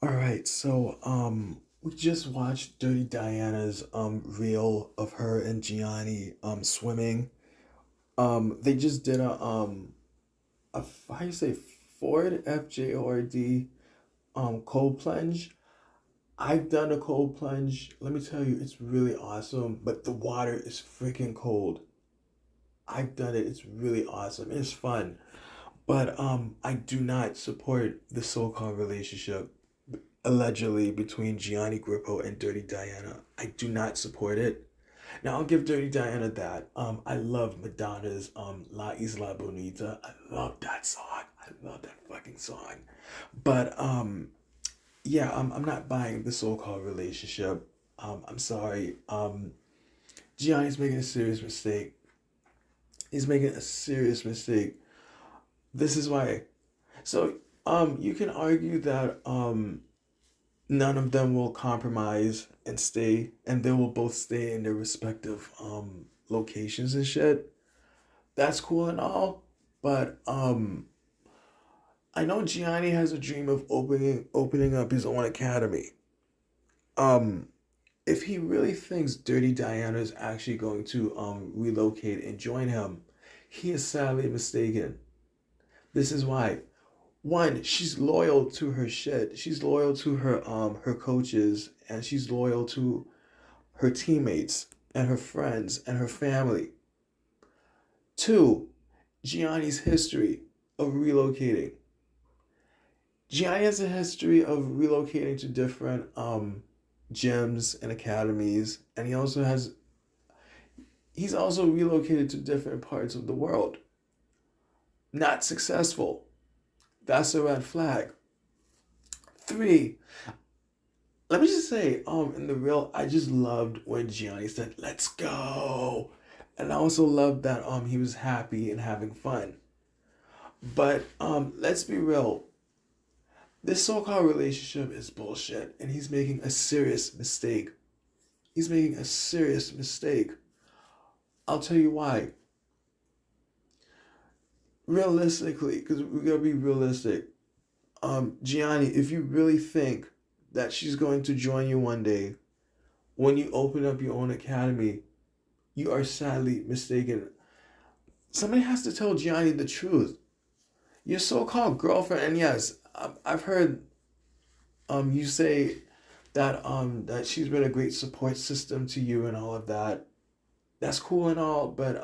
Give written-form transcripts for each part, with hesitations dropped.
All right, so we just watched Dirty Diana's reel of her and Gianni swimming. They just did a how you say Ford FJORD cold plunge. I've done a cold plunge. Let me tell you, it's really awesome, but the water is freaking cold. I've done it. It's really awesome. It's fun. But I do not support the so-called relationship allegedly between Gianni Grippo and Dirty Diana. I do not support it. Now I'll give Dirty Diana that. I love Madonna's La Isla Bonita. I love that song. I love that fucking song. But yeah, I'm not buying the so-called relationship. I'm sorry. Gianni's making a serious mistake. He's making a serious mistake. This is why. So you can argue that none of them will compromise and stay, and they will both stay in their respective locations and shit. That's cool and all, but I know Gianni has a dream of opening up his own academy. Um, if he really thinks Dirty Diana is actually going to relocate and join him, he is sadly mistaken. This is why. One, she's loyal to her shit. She's loyal to her coaches, and she's loyal to her teammates and her friends and her family. Two, Gianni's history of relocating. Gianni has a history of relocating to different gyms and academies, and he's also relocated to different parts of the world. Not successful. That's a red flag. Three, let me just say, in the real, I just loved when Gianni said, "Let's go," and I also loved that he was happy and having fun. But let's be real, this so-called relationship is bullshit, and he's making a serious mistake. He's making a serious mistake. I'll tell you why. Realistically, because we're gonna be realistic. Gianni, if you really think that she's going to join you one day when you open up your own academy, you are sadly mistaken. Somebody has to tell Gianni the truth. Your so-called girlfriend, and yes, I've heard you say that she's been a great support system to you and all of that. That's cool and all, but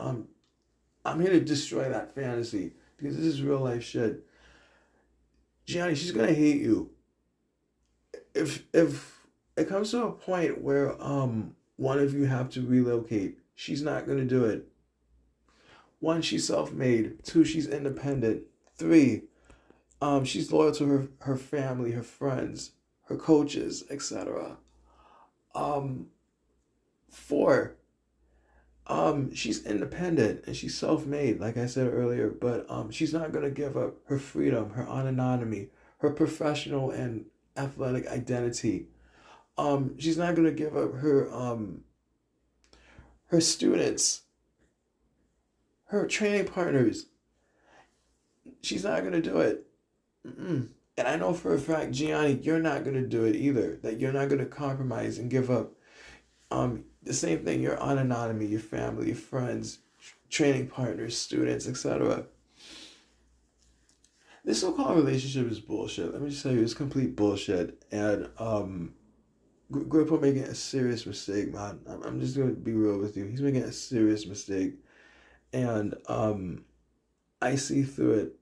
I'm here to destroy that fantasy because this is real life shit. Gianni, she's gonna hate you if it comes to a point where one of you have to relocate. She's not gonna do it. One, she's self-made. Two, she's independent. Three, she's loyal to her family, her friends, her coaches, etc. Um, Four, she's independent and she's self-made, like I said earlier, but she's not gonna give up her freedom, her autonomy, her professional and athletic identity. She's not gonna give up her students, her training partners. She's not gonna do it. Mm-mm. And I know for a fact, Gianni, you're not gonna do it either. That you're not gonna compromise and give up the same thing, your autonomy, your family, your friends, training partners, students, etc. This so-called relationship is bullshit. Let me just tell you, it's complete bullshit. And Grippo making a serious mistake, man. I'm just gonna be real with you. He's making a serious mistake, and I see through it.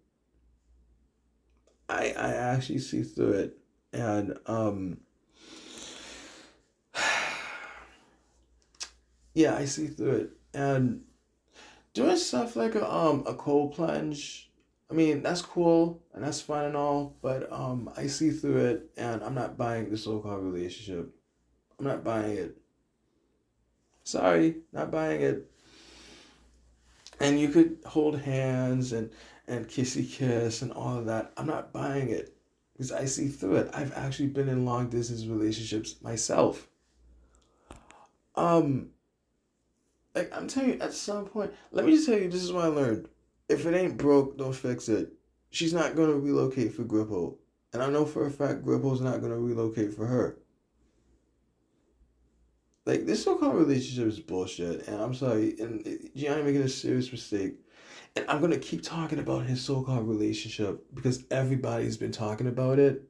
I actually see through it, and yeah, I see through it, and doing stuff like a cold plunge. I mean, that's cool and that's fun and all, but I see through it, and I'm not buying the so-called relationship. I'm not buying it. Sorry, not buying it. And you could hold hands and kissy kiss and all of that. I'm not buying it because I see through it. I've actually been in long distance relationships myself. Um, like I'm telling you, at some point, let me just tell you, this is what I learned. If it ain't broke, don't fix it. She's not gonna relocate for Grippo. And I know for a fact Gripple's not gonna relocate for her. Like this so-called relationship is bullshit, and I'm sorry, and Gianni making a serious mistake. And I'm gonna keep talking about his so-called relationship because everybody's been talking about it.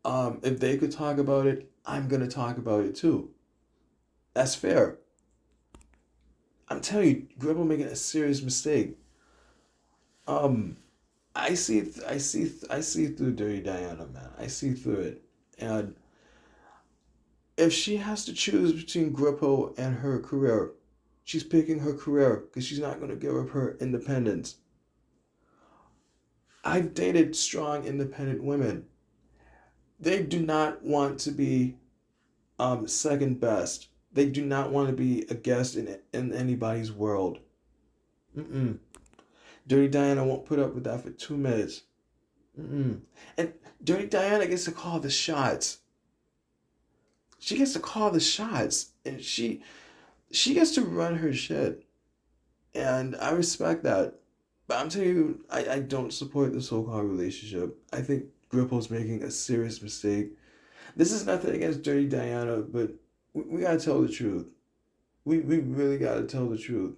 If they could talk about it, I'm gonna talk about it too. That's fair. I'm telling you, Gribble making a serious mistake. Um, I see through Dirty Diana, man. I see through it, and if she has to choose between Grippo and her career, she's picking her career because she's not gonna give up her independence. I've dated strong, independent women. They do not want to be second best. They do not want to be a guest in anybody's world. Mm-mm. Dirty Diana won't put up with that for 2 minutes. Mm-mm. And Dirty Diana gets to call the shots. She gets to call the shots, and she gets to run her shit, and I respect that. But I'm telling you, I don't support the so-called relationship. I think Gripple's making a serious mistake. This is nothing against Dirty Diana, but we gotta tell the truth. We really gotta tell the truth.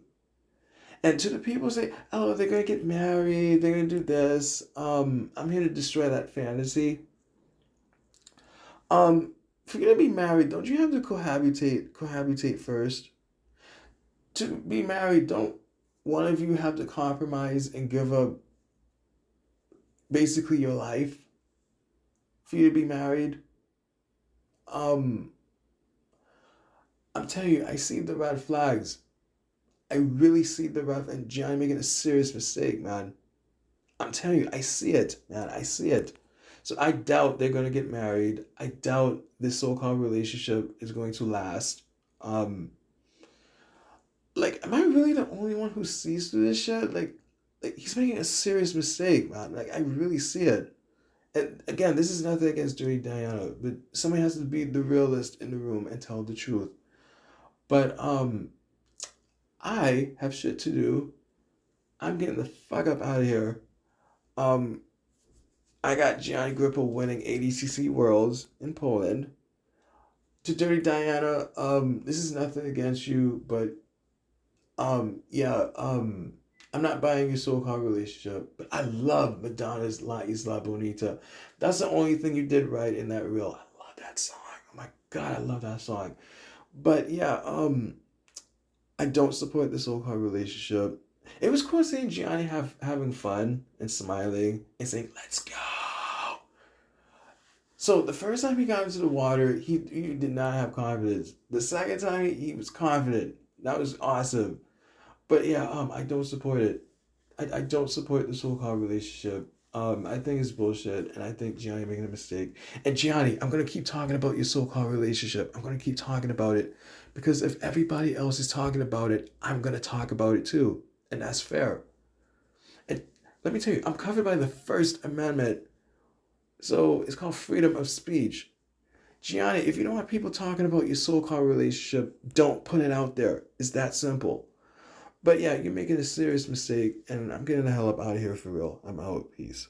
And to the people who say, oh, they're gonna get married, they're gonna do this. I'm here to destroy that fantasy. Um, for you to be married, don't you have to cohabitate first? To be married, don't one of you have to compromise and give up basically your life for you to be married? Um, I'm telling you, I see the red flags. I really see the red and Gianni making a serious mistake, man. I'm telling you, I see it, man. I see it. So I doubt they're gonna get married. I doubt this so-called relationship is going to last. Um, like, am I really the only one who sees through this shit? Like he's making a serious mistake, man. Like I really see it. And again, this is nothing against Dirty Diana, but somebody has to be the realist in the room and tell the truth. But I have shit to do. I'm getting the fuck up out of here. Um, I got Gianni Grippo winning ADCC Worlds in Poland. To Dirty Diana, this is nothing against you, but yeah, I'm not buying your so-called relationship, but I love Madonna's La Isla Bonita. That's the only thing you did right in that reel. I love that song. Oh my God, I love that song. But yeah, I don't support the so-called relationship. It was cool seeing Gianni having fun and smiling and saying, "Let's go." So the first time he got into the water, he did not have confidence. The second time he was confident. That was awesome. But yeah, I don't support it. I don't support the so-called relationship. I think it's bullshit, and I think Gianni making a mistake. And Gianni, I'm gonna keep talking about your so-called relationship. I'm gonna keep talking about it because if everybody else is talking about it, I'm gonna talk about it too, and that's fair. And let me tell you, I'm covered by the First Amendment, so it's called freedom of speech. Gianni, if you don't want people talking about your so-called relationship, don't put it out there. It's that simple. But yeah, you're making a serious mistake, and I'm getting the hell up out of here for real. I'm out. Peace.